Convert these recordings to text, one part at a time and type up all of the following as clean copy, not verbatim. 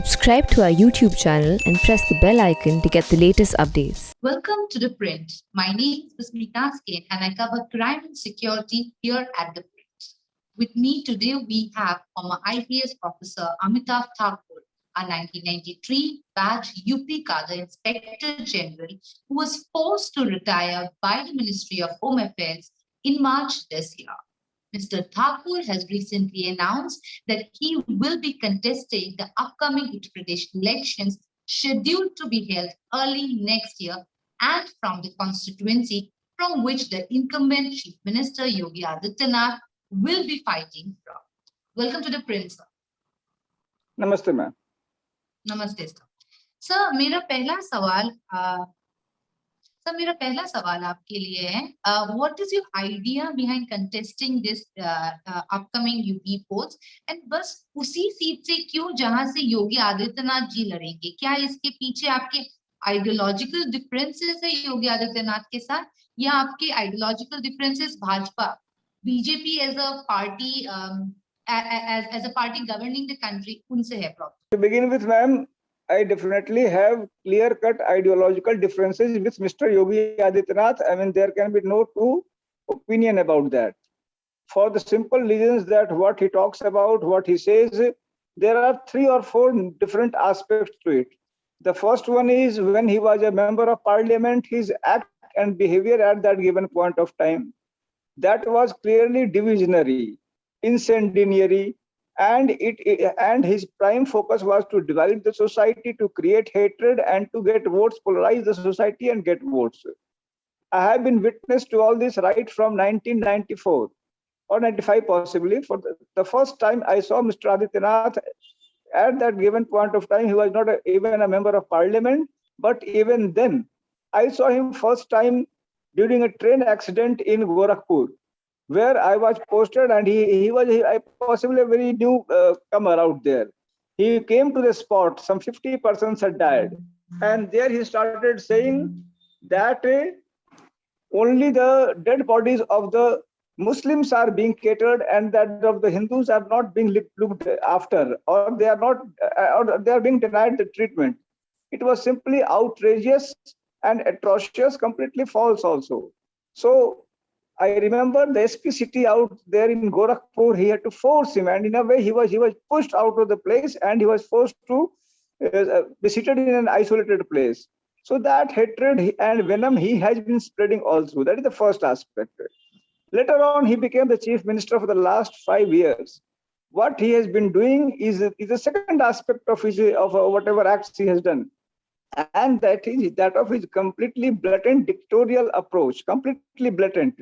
Subscribe to our YouTube channel and press the bell icon to get the latest updates. Welcome to ThePrint. My name is Bismee Taskin and I cover crime and security here at ThePrint. With me today we have former IPS officer Amitabh Thakur, a 1993 batch UP Cadre Inspector General who was forced to retire by the Ministry of Home Affairs in March this year. Mr. Thakur has recently announced that he will be contesting the upcoming Uttar Pradesh elections scheduled to be held early next year and from the constituency from which the incumbent Chief Minister Yogi Adityanath will be fighting from. Welcome to ThePrint, sir. Namaste, ma'am. Namaste, sir. Sir, मेरा पहला सवाल आपके लिए है, what is your idea behind contesting this upcoming UP polls and बस उसी seat से क्यों जहां से योगी आदित्यनाथ जी लड़ेंगे? क्या इसके पीछे आपके ideological differences है योगी आदित्यनाथ के साथ या आपके ideological differences Bhajpa BJP as a party as a party governing the country उनसे है problem? To begin with, ma'am, I definitely have clear-cut ideological differences with Mr. Yogi Adityanath. I mean, there can be no two opinion about that. For the simple reasons that what he talks about, what he says, there are 3 or 4 different aspects to it. The first one is when he was a member of parliament, his act and behavior at that given point of time, that was clearly divisionary, incendiary, and his prime focus was to divide the society, to create hatred and to get votes, polarize the society and get votes. I have been witness to all this right from 1994 or 95 possibly. For the first time I saw Mr. Adityanath at that given point of time, he was not even a member of parliament, but even then I saw him first time during a train accident in Gorakhpur, where I was posted, and he was possibly a very new comer out there. He came to the spot, some 50 persons had died. And there he started saying that only the dead bodies of the Muslims are being catered and that of the Hindus are not being looked after, or they are being denied the treatment. It was simply outrageous and atrocious, completely false also. So I remember the SP city out there in Gorakhpur, he had to force him, and in a way he was pushed out of the place and he was forced to be seated in an isolated place. So that hatred and venom he has been spreading also. That is the first aspect. Later on, he became the chief minister for the last 5 years. What he has been doing is the second aspect of whatever acts he has done. And that is that of his completely blatant dictatorial approach, completely blatant.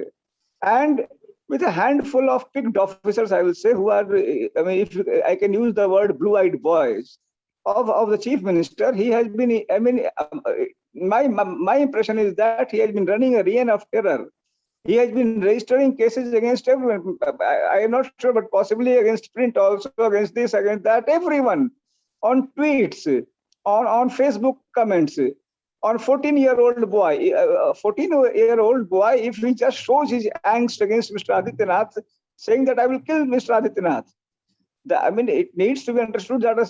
And with a handful of picked officers, I will say, who are, I mean, if I can use the word blue-eyed boys of the chief minister, he has been, I mean, my impression is that he has been running a reign of terror. He has been registering cases against everyone. I am not sure, but possibly against print also, against this, against that, everyone, on tweets, on Facebook comments, on 14-year-old boy, if he just shows his angst against Mr. Adityanath, saying that I will kill Mr. Adityanath. I mean, it needs to be understood that a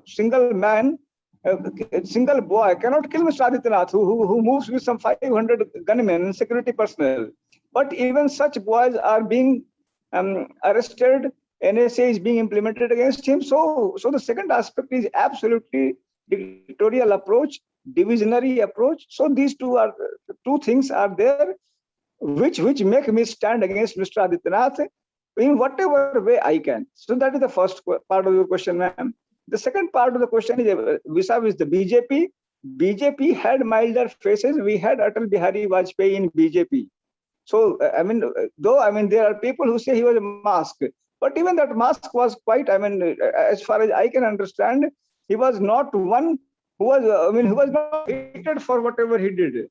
single man, a single boy cannot kill Mr. Adityanath, who moves with some 500 gunmen and security personnel. But even such boys are being arrested. NSA is being implemented against him. So the second aspect is absolutely dictatorial approach, divisionary approach. So these two things are there which make me stand against Mr. Adityanath in whatever way I can. So that is the first part of your question, ma'am. The second part of the question is vis-a-vis the BJP. BJP had milder faces. We had Atal Bihari Vajpayee in BJP. So I mean, there are people who say he was a mask, but even that mask was quite, I mean, as far as I can understand, he was not one who was, who was not hated for whatever he did.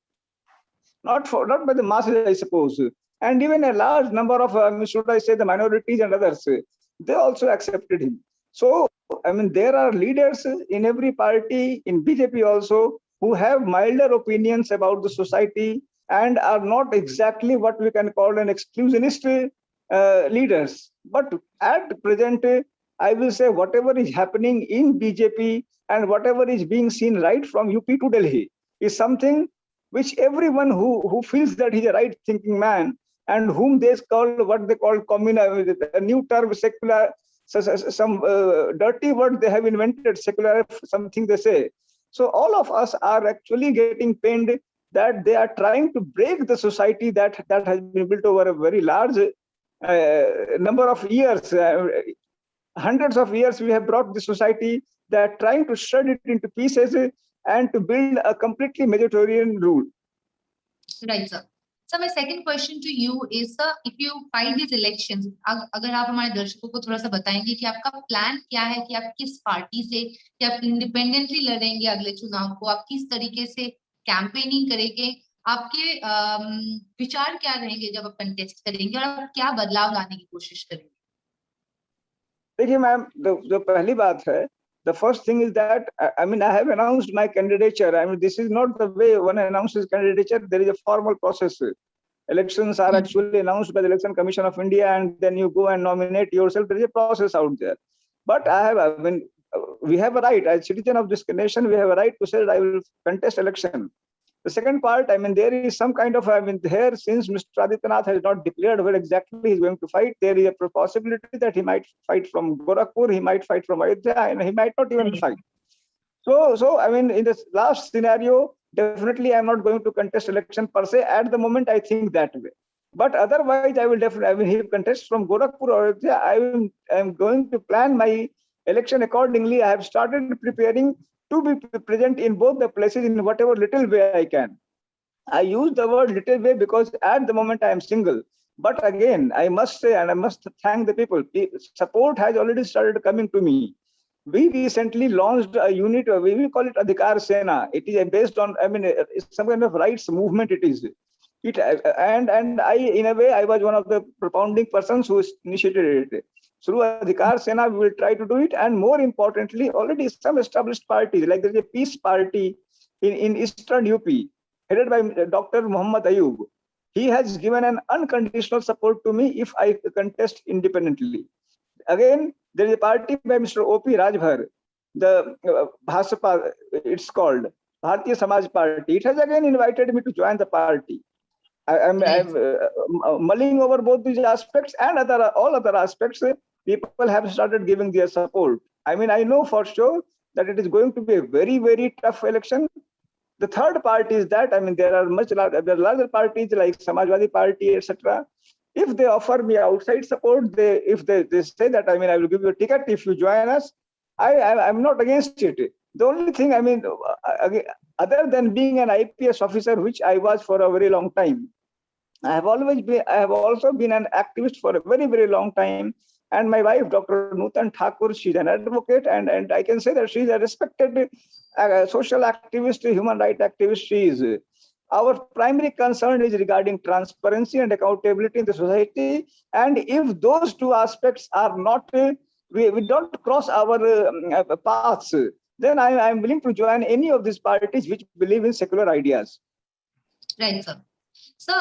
Not by the masses, I suppose. And even a large number of, should I say, the minorities and others, they also accepted him. So, I mean, there are leaders in every party, in BJP also, who have milder opinions about the society and are not exactly what we can call an exclusionist leaders. But at present, I will say whatever is happening in BJP and whatever is being seen right from UP to Delhi is something which everyone who feels that he's a right thinking man and whom they call what they call communal, a new term, secular, some dirty word they have invented, secular, something they say. So all of us are actually getting pained that they are trying to break the society that has been built over a very large number of years. Hundreds of years we have brought the society that trying to shred it into pieces and to build a completely majoritarian rule. Right, sir. So my second question to you is, sir, if you fight these elections, अगर आप हमारे दर्शकों को थोड़ा सा बताएंगे कि आपका प्लान क्या है, कि आप किस पार्टी से, कि आप इंडिपेंडेंटली लड़ेंगे अगले चुनाव को, आप किस तरीके से कैंपेनिंग करेंगे, आपके विचार क्या रहेंगे जब आप कंटेस्ट करेंगे और आप क्या बदलाव लाने की कोशिश करेंगे? देखिए मैम, जो पहली बात है, the first thing is that I mean I have announced my candidature. I mean this is not the way one announces candidature. There is a formal process. Elections are actually announced by the Election Commission of India, and then you go and nominate yourself. There is a process out there. But we have a right as citizen of this nation. We have a right to say that I will contest election. The second part, I mean, there is some kind of, here, since Mr. Adityanath has not declared where exactly he is going to fight, there is a possibility that he might fight from Gorakhpur, he might fight from Ayodhya, and he might not even fight. So I mean, in this last scenario, definitely I'm not going to contest election per se. At the moment, I think that way. But otherwise, I will definitely, I mean, he contests from Gorakhpur or Ayodhya, I am going to plan my election accordingly. I have started preparing to be present in both the places in whatever little way I can. I use the word little way because at the moment I am single. But again, I must say, and I must thank the people, support has already started coming to me. We recently launched a unit, we will call it Adhikar Sena. It is based on, I mean, it's some kind of rights movement it is. And I, in a way, I was one of the propounding persons who initiated it. Through Adhikar Sena, we will try to do it. And more importantly, already some established parties, like there's a peace party in Eastern UP, headed by Dr. Muhammad Ayub. He has given an unconditional support to me if I contest independently. Again, there is a party by Mr. O.P. Rajbhar, the Bhasapa, it's called Bharatiya Samaj Party. It has again invited me to join the party. I'm mulling over both these aspects and all other aspects. People have started giving their support. I mean, I know for sure that it is going to be a very, very tough election. The third part is that, I mean, there are larger parties like Samajwadi Party, etc. If they offer me outside support, if they say that, I mean, I will give you a ticket if you join us, I'm not against it. The only thing, I mean, other than being an IPS officer, which I was for a very long time, I have also been an activist for a very, very long time. And my wife, Dr. Amitabh Thakur, she's an advocate, and I can say that she's a respected social activist, human rights activist. She is. Our primary concern is regarding transparency and accountability in the society. And if those two aspects are not, we don't cross our paths, then I'm willing to join any of these parties which believe in secular ideas. Right, sir. So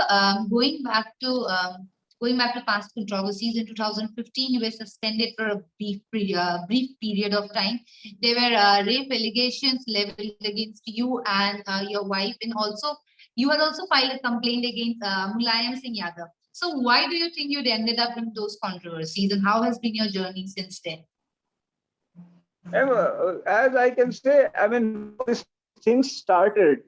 going back to past controversies, in 2015, you were suspended for a brief period of time. There were rape allegations leveled against you and your wife, and also you had also filed a complaint against Mulayam Singh Yadav. So why do you think you ended up in those controversies, and how has been your journey since then? As I can say, I mean, these things started.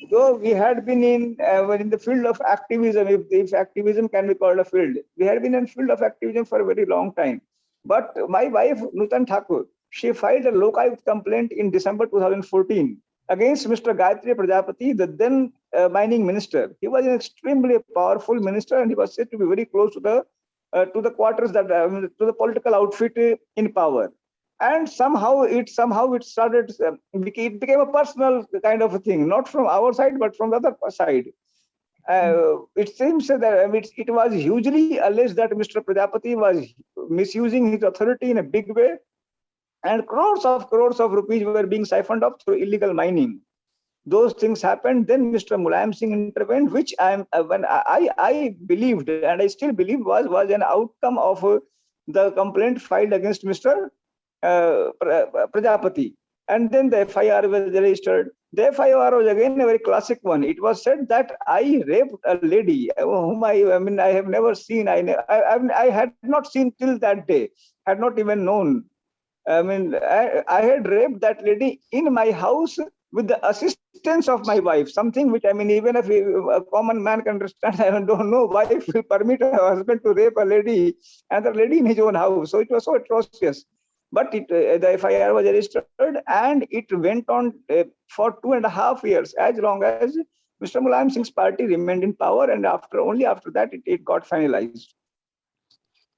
Though we had been in the field of activism, if activism can be called a field, we had been in the field of activism for a very long time. But my wife, Nutan Thakur, she filed a Lokayukt complaint in December 2014 against Mr. Gayatri Prajapati, the then mining minister. He was an extremely powerful minister, and he was said to be very close to the quarters that to the political outfit in power. And somehow it started, it became a personal kind of a thing, not from our side, but from the other side. It seems that it was hugely alleged that Mr. Prajapati was misusing his authority in a big way, and crores of rupees were being siphoned off through illegal mining. Those things happened. Then Mr. Mulayam Singh intervened, which I believed, and I still believe was an outcome of the complaint filed against Mr. Prajapati. And then the FIR was registered. The FIR was again a very classic one. It was said that I raped a lady whom I have never seen. I had not seen till that day, had not even known. I had raped that lady in my house with the assistance of my wife, something which, even if a common man can understand, I don't know, wife will permit her husband to rape a lady, and the lady in his own house. So it was so atrocious. But the FIR was registered, and it went on for 2.5 years, as long as Mr. Mulayam Singh's party remained in power, and only after that it got finalized.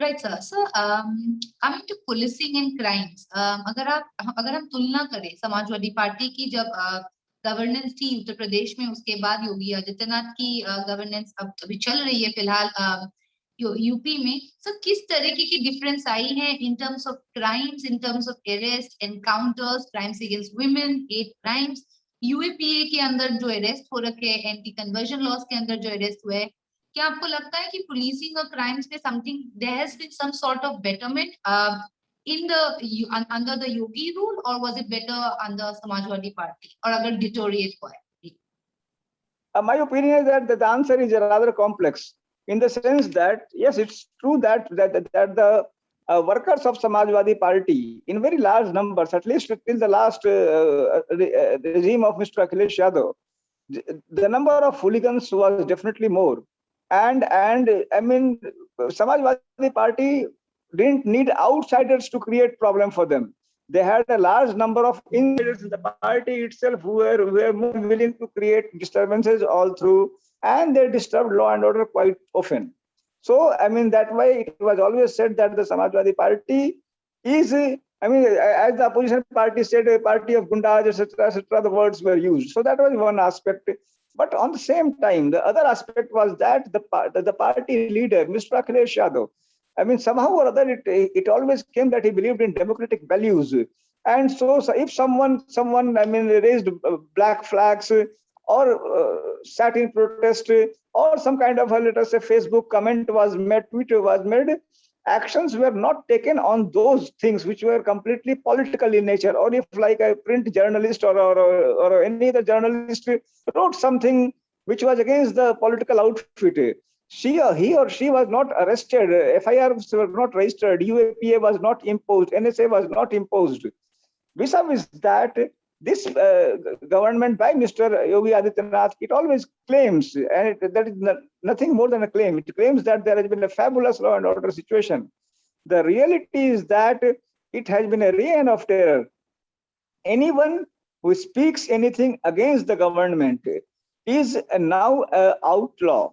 Right, sir. So, coming to policing and crimes, अगर हम तुलना करें Samajwadi party की जब governance थी उत्तर प्रदेश में, उसके बाद योगी आदित्यनाथ की गवर्नेंस अब अभी चल रही है फिलहाल यूपी में, सर किस तरीके की डिफरेंस आई है in terms of crimes, in terms of arrest, encounters, crimes against women, hate crimes, UAPA के अंदर जो अरेस्ट हो रखे, एंटी कन्वर्जन लॉज के अंदर जो अरेस्ट हुए, क्या आपको लगता है कि पुलिसिंग और क्राइम्स में something there has been some sort of betterment in the under the Yogi rule, or was it better under Samajwadi Party, or agar deteriorate हुआ है? My opinion is that the answer is rather complex, in the sense that yes, it's true that the workers of Samajwadi Party in very large numbers, at least till the last regime of Mr. Akhilesh Yadav, the number of hooligans was definitely more, and Samajwadi Party didn't need outsiders to create problem for them. They had a large number of insiders in the party itself who were more willing to create disturbances all through, and they disturbed law and order quite often. So, that way it was always said that the Samajwadi Party is, as the opposition party said, a party of gundas, etc., the words were used. So that was one aspect. But on the same time, the other aspect was that the party leader, Mr. Akhilesh Yadav, somehow or other, it always came that he believed in democratic values. And so if someone raised black flags or sat in protest, or some kind of, let us say, Facebook comment was made, Twitter was made, actions were not taken on those things which were completely political in nature. Or if, like, a print journalist or any other journalist wrote something which was against the political outfit, he or she was not arrested, FIRs were not registered, UAPA was not imposed, NSA was not imposed. Vis-a-vis that, this government by Mr. Yogi Adityanath, it always claims, and that is nothing more than a claim, it claims that there has been a fabulous law and order situation. The reality is that it has been a reign of terror. Anyone who speaks anything against the government is now an outlaw,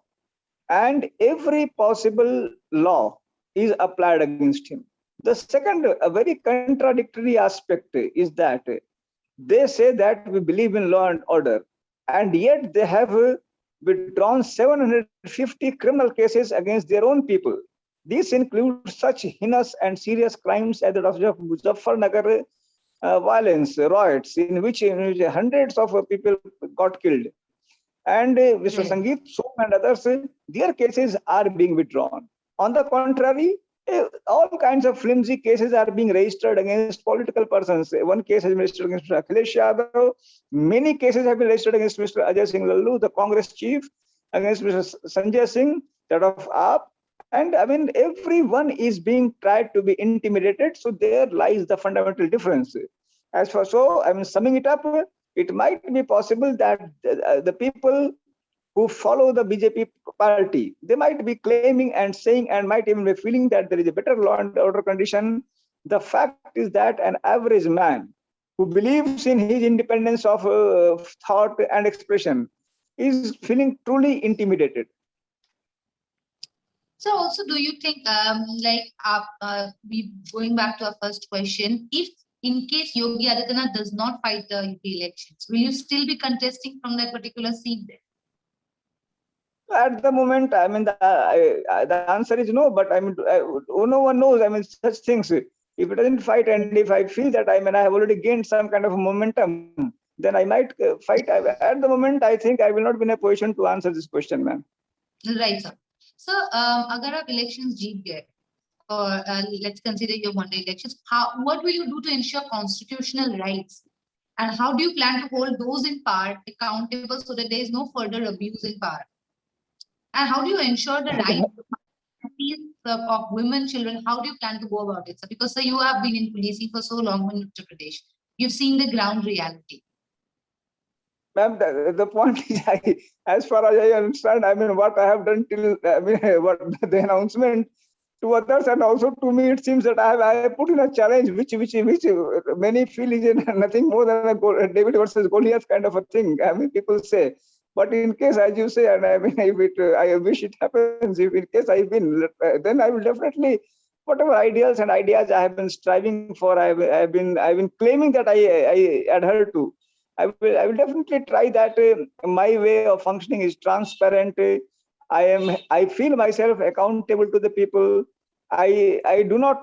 and every possible law is applied against him. The second, a very contradictory aspect is that they say that we believe in law and order, and yet they have withdrawn 750 criminal cases against their own people. These include such heinous and serious crimes as the Muzaffarnagar violence, riots, in which hundreds of people got killed. And Mr. Sangeet Som and others, their cases are being withdrawn. On the contrary, all kinds of flimsy cases are being registered against political persons. One case has been registered against Mr. Akhilesh Yadav. Many cases have been registered against Mr. Ajay Singh Lallu, the Congress chief, against Mr. Sanjay Singh, that of AAP. And everyone is being tried to be intimidated. So there lies the fundamental difference. Summing it up, it might be possible that the people who follow the BJP party, they might be claiming and saying, and might even be feeling that there is a better law and order condition. The fact is that an average man who believes in his independence of thought and expression is feeling truly intimidated. So also, do you think, we going back to our first question, if in case Yogi Adityanath does not fight the UP elections, will you still be contesting from that particular seat there? At the moment, the answer is no, but no one knows, such things. If it doesn't fight, and if I feel that I have already gained some kind of momentum, then I might fight. At the moment, I think I will not be in a position to answer this question, ma'am. Right, sir. So, अगर आप elections जीत गए or let's consider your one-day elections, what will you do to ensure constitutional rights? And how do you plan to hold those in power accountable so that there is no further abuse in power? And how do you ensure the rights of women, children? How do you plan to go about it? So, because sir, you have been in policing for so long in Uttar Pradesh, you've seen the ground reality. Ma'am, the point is, as far as I understand, I mean, what I have done till, I mean, what the announcement to others and also to me, it seems that I have put in a challenge, which many feel is nothing more than a David versus Goliath kind of a thing. I mean, people say. But in case, as you say, and I mean, I wish it happens. If in case I win, then I will definitely, whatever ideals and ideas I have been striving for, I've been claiming that I adhere to. I will definitely try that. My way of functioning is transparent. I feel myself accountable to the people. I do not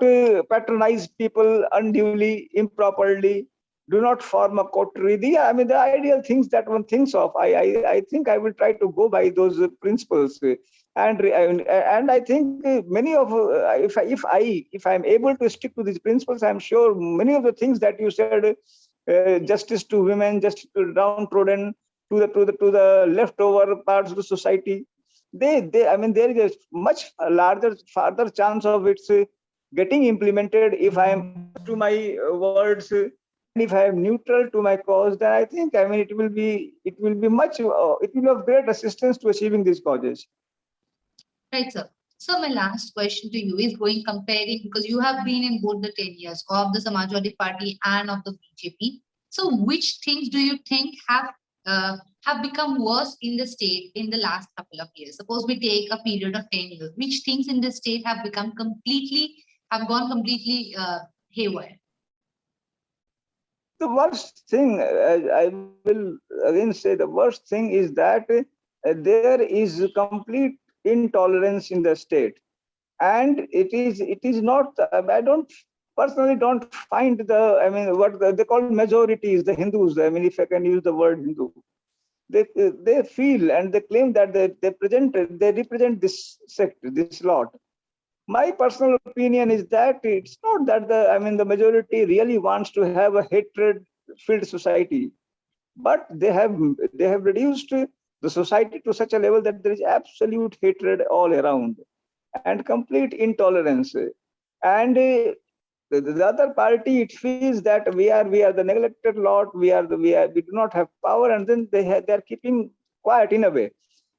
patronize people unduly, improperly. Do not form a coterie. I mean, the ideal things that one thinks of. I think I will try to go by those principles. And I think many of if I'm able to stick to these principles, I'm sure many of the things that you said, justice to women, justice to downtrodden, to the leftover parts of the society, they I mean, there is a much larger, farther chance of its getting implemented if I am to my words, and if I am neutral to my cause. Then I think, I mean, it will be much it will have great assistance to achieving these causes. Right, sir. So my last question to you is going comparing, because you have been in both the 10 years of the Samajwadi Party and of the BJP. So which things do you think have become worse in the state in the last couple of years? Suppose we take a period of 10 years. Which things in the state have gone completely haywire? The worst thing, I will again say, the worst thing is that there is complete intolerance in the state, and it is not. I don't personally don't find the. I mean, what they call majority is the Hindus. I mean, if I can use the word Hindu, they feel and they claim that they represent this sect, this lot. My personal opinion is that it's not that the majority really wants to have a hatred filled society, but they have reduced the society to such a level that there is absolute hatred all around and complete intolerance. And the other party, it feels that we are the neglected lot, we do not have power, and then they are keeping quiet in a way.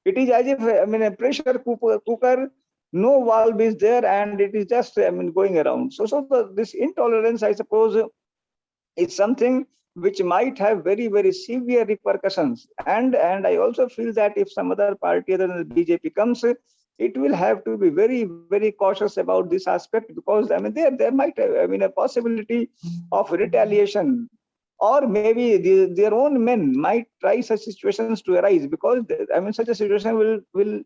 It is as if, I mean, a pressure cooker, no valve is there, and it is just, I mean, going around. This intolerance, I suppose, is something which might have very, very severe repercussions. And I also feel that if some other party other than the BJP comes, it will have to be very, very cautious about this aspect, because I mean, there might have, I mean, a possibility of retaliation, or maybe their own men might try such situations to arise, because I mean, such a situation will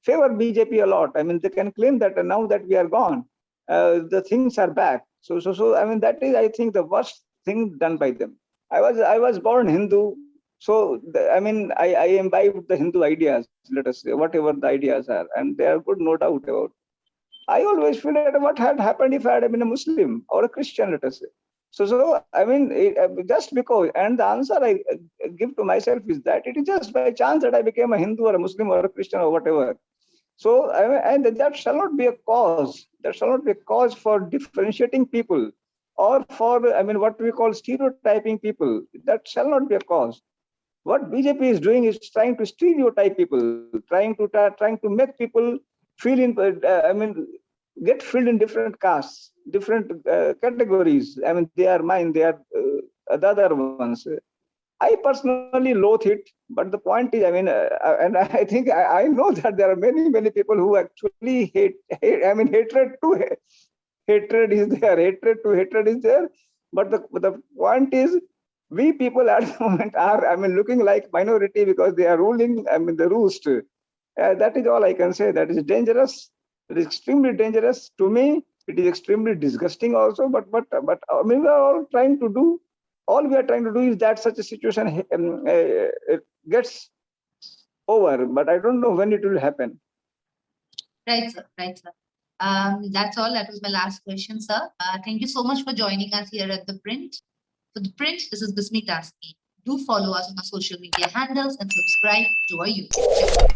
favor BJP a lot. I mean, they can claim that now that we are gone, the things are back. So I mean, that is, I think, the worst thing done by them. I was born Hindu, so I mean, I imbibe the Hindu ideas, let us say, whatever the ideas are, and they are good, no doubt about. I always feel that what had happened if I had been a Muslim or a Christian, let us say. So I mean, just because, and the answer I give to myself is that it is just by chance that I became a Hindu or a Muslim or a Christian or whatever. So, and that shall not be a cause. That shall not be a cause for differentiating people, or for, I mean, what we call stereotyping people. That shall not be a cause. What BJP is doing is trying to stereotype people, trying to make people feel in, I mean, get filled in different castes, different categories. I mean, they are mine, they are the other ones. I personally loathe it, but the point is, I mean, and I think I know that there are many, many people who actually hate. I mean, hatred is there, hatred to hatred is there. But the point is, we people at the moment are, I mean, looking like minority because they are ruling, I mean, the roost. That is all I can say. That is dangerous. It is extremely dangerous to me. It is extremely disgusting also. But I mean, we are all trying to do. All we are trying to do is that such a situation gets over. But I don't know when it will happen. Right, sir. Right, sir. That's all. That was my last question, sir. Thank you so much for joining us here at The Print. For The Print, this is Bismee Taskin. Do follow us on our social media handles and subscribe to our YouTube channel.